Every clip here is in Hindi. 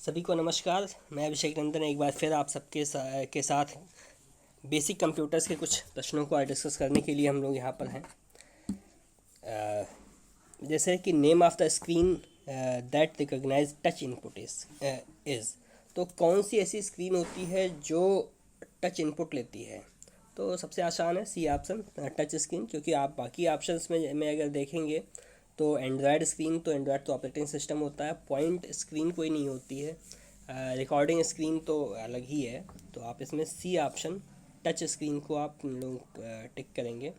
सभी को नमस्कार। मैं अभिषेक नंदन एक बार फिर आप सबके के साथ बेसिक कंप्यूटर्स के कुछ प्रश्नों को डिस्कस करने के लिए हम लोग यहाँ पर हैं। जैसे कि name of the screen that recognise touch input is, तो कौन सी ऐसी स्क्रीन होती है जो टच इनपुट लेती है? तो सबसे आसान है सी ऑप्शन, टच स्क्रीन, क्योंकि आप बाकी ऑप्शंस में अगर देखेंगे तो एंड्रॉयड स्क्रीन, तो एंड्रॉयड तो ऑपरेटिंग सिस्टम होता है, पॉइंट स्क्रीन कोई नहीं होती है, रिकॉर्डिंग स्क्रीन तो अलग ही है। तो आप इसमें सी ऑप्शन टच स्क्रीन को आप लोग टिक करेंगे।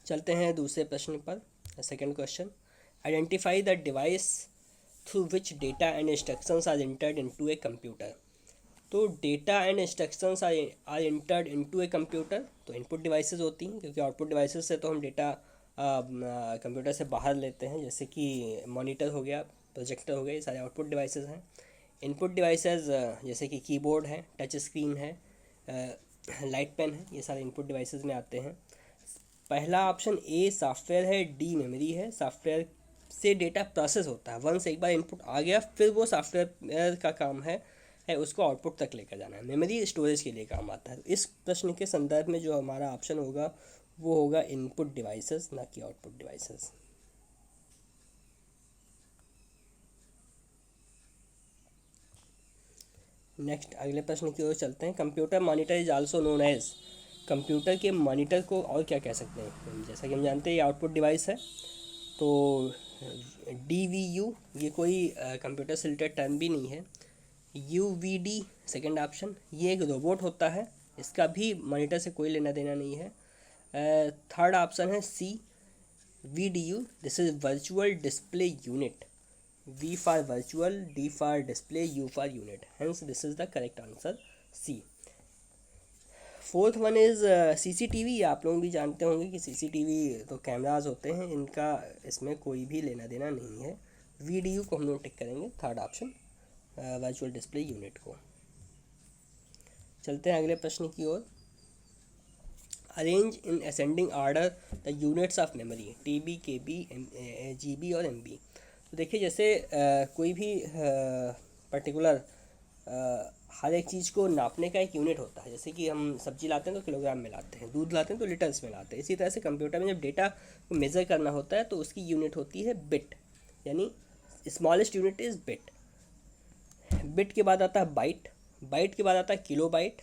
चलते हैं दूसरे प्रश्न पर। Second question, identify the device through which data and instructions are entered into a computer. तो data and instructions are entered into a computer, तो इनपुट डिवाइसेस होती हैं, क्योंकि आउटपुट डिवाइसेस से तो हम डेटा कंप्यूटर से बाहर लेते हैं, जैसे कि मॉनिटर हो गया, प्रोजेक्टर हो गया, ये सारे आउटपुट डिवाइसेस हैं। इनपुट डिवाइसेस जैसे कि कीबोर्ड है, टच स्क्रीन है, लाइट पेन है, ये सारे इनपुट डिवाइसेस में आते हैं। पहला ऑप्शन ए सॉफ्टवेयर है, डी मेमोरी है। सॉफ्टवेयर से डेटा प्रोसेस होता है, वंस एक बार इनपुट आ गया फिर वो सॉफ्टवेयर का काम है उसको आउटपुट तक लेकर जाना है। मेमोरी स्टोरेज के लिए काम आता है। इस प्रश्न के संदर्भ में जो हमारा ऑप्शन होगा वो होगा इनपुट डिवाइसेस, ना कि आउटपुट डिवाइसेस। नेक्स्ट अगले प्रश्न की ओर चलते हैं। Computer monitor is also known as, computer के मॉनिटर को और क्या कह सकते हैं? जैसा कि हम जानते हैं ये आउटपुट डिवाइस है, तो DVU ये कोई कंप्यूटर से रिलेटेड टर्म भी नहीं है। UVD सेकेंड ऑप्शन, ये एक रोबोट होता है, इसका भी मॉनिटर से कोई लेना देना नहीं है। थर्ड ऑप्शन है CVDU, this is virtual display unit. V for virtual, D for display, U for unit. Hence, this is the correct answer, C. Fourth one is CCTV। आप लोग भी जानते होंगे कि CCTV तो कैमराज होते हैं, इनका इसमें कोई भी लेना देना नहीं है। VDU को हम लोग टिक करेंगे, third option virtual display unit को। चलते हैं अगले प्रश्न की ओर। Arrange in ascending order the units of memory, TB, KB, GB और MB। तो देखिए जैसे कोई भी पर्टिकुलर हर एक चीज़ को नापने का एक यूनिट होता है। जैसे कि हम सब्जी लाते हैं तो किलोग्राम में लाते हैं, दूध लाते हैं तो लीटर्स में लाते हैं। इसी तरह से कंप्यूटर में जब डेटा को मेज़र करना होता है तो उसकी यूनिट होती है बिट, यानी smallest unit is bit. Bit के बाद आता है बाइट, बाइट के बाद आता है किलोबाइट,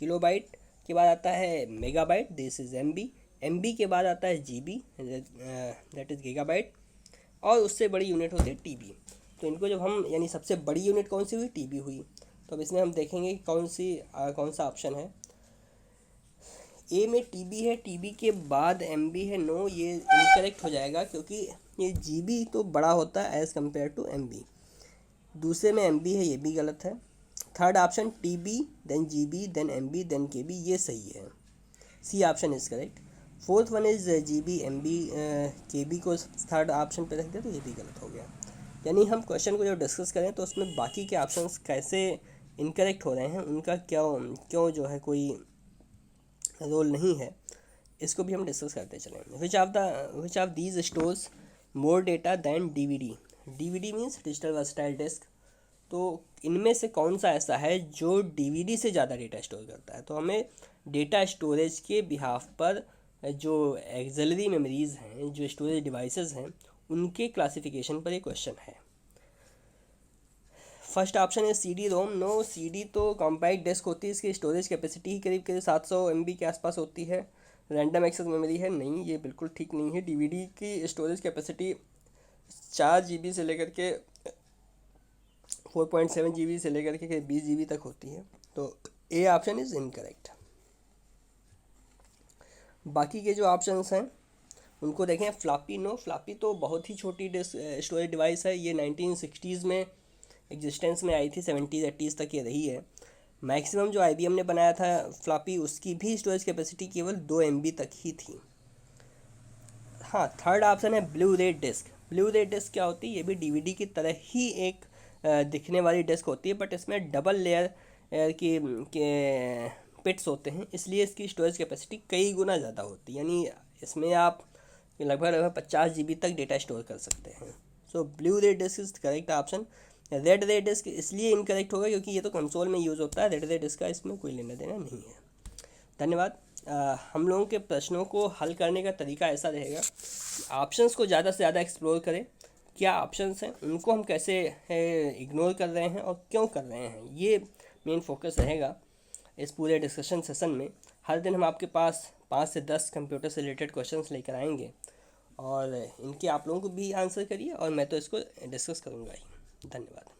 किलोबाइट के बाद आता है megabyte, this is MB, MB के बाद आता है GB, दैट इज़ गीगाबाइट, और उससे बड़ी यूनिट होती है TB। तो इनको जब हम, यानी सबसे बड़ी यूनिट कौन सी हुई? TB हुई। तो अब इसमें हम देखेंगे कि कौन सा ऑप्शन है। ए में TB है, TB के बाद MB है। नो, ये इनकरेक्ट हो जाएगा, क्योंकि ये GB तो बड़ा होता है एज़ कम्पेयर टू MB। दूसरे में MB है, ये भी गलत है। Third option TB then GB then MB then KB, ये सही है, C option is correct. Fourth one is GB, MB, KB को थर्ड ऑप्शन पे रख दिया, तो ये भी गलत हो गया। यानी हम क्वेश्चन को जब डिस्कस करें तो उसमें बाकी के ऑप्शंस कैसे इनकरेक्ट हो रहे हैं, उनका क्यों जो है कोई रोल नहीं है, इसको भी हम डिस्कस करते चलें। Which of these stores more data than DVD? DVD means digital versatile disc. तो इनमें से कौन सा ऐसा है जो DVD से ज़्यादा डेटा स्टोर करता है? तो हमें डेटा स्टोरेज के बिहाफ पर जो एक्सिलरी मेमोरीज़ हैं, जो स्टोरेज डिवाइसेस हैं, उनके क्लासिफिकेशन पर एक क्वेश्चन है। फर्स्ट ऑप्शन है CD-ROM। नो, CD तो कॉम्पैक्ट डिस्क होती है, इसकी स्टोरेज कैपेसिटी ही करीब 700 MB के आसपास होती है। रैंडम एक्सेस मेमोरी है, नहीं, ये बिल्कुल ठीक नहीं है। DVD की स्टोरेज कैपेसिटी 4 GB से लेकर के 4.7 GB से लेकर के 20 GB तक होती है। तो ए ऑप्शन इज़ इनकरेक्ट। बाकी के जो ऑप्शंस हैं उनको देखें। फ्लॉपी, नो, फ्लॉपी तो बहुत ही छोटी स्टोरेज डिवाइस है, ये 1960s में एग्जिस्टेंस में आई थी, 70s 80s तक ये रही है। मैक्सिमम जो IBM ने बनाया था फ्लॉपी, उसकी भी स्टोरेज कैपेसिटी केवल 2 MB तक ही थी। हाँ, थर्ड ऑप्शन है ब्लू रे डिस्क। ब्लू रे डिस्क क्या होती है? ये भी DVD की तरह ही एक दिखने वाली डिस्क होती है, बट इसमें डबल लेयर के पिट्स होते हैं, इसलिए इसकी स्टोरेज कैपेसिटी कई गुना ज़्यादा होती है। यानी इसमें आप लगभग 50 GB तक डेटा स्टोर कर सकते हैं। सो blue red disk is correct option. Red red disk इसलिए इनकरेक्ट होगा क्योंकि ये तो कंसोल में यूज़ होता है, रेड रेड डिस्क का इसमें कोई लेना देना नहीं है। धन्यवाद। हम लोगों के प्रश्नों को हल करने का तरीका ऐसा रहेगा कि ऑप्शंस को ज़्यादा से ज़्यादा एक्सप्लोर करें, क्या ऑप्शंस हैं उनको हम कैसे इग्नोर कर रहे हैं और क्यों कर रहे हैं, ये मेन फोकस रहेगा इस पूरे डिस्कशन सेशन में। हर दिन हम आपके पास 5 से 10 कंप्यूटर से रिलेटेड क्वेश्चंस लेकर आएंगे और इनके आप लोगों को भी आंसर करिए और मैं तो इसको डिस्कस करूँगा ही। धन्यवाद।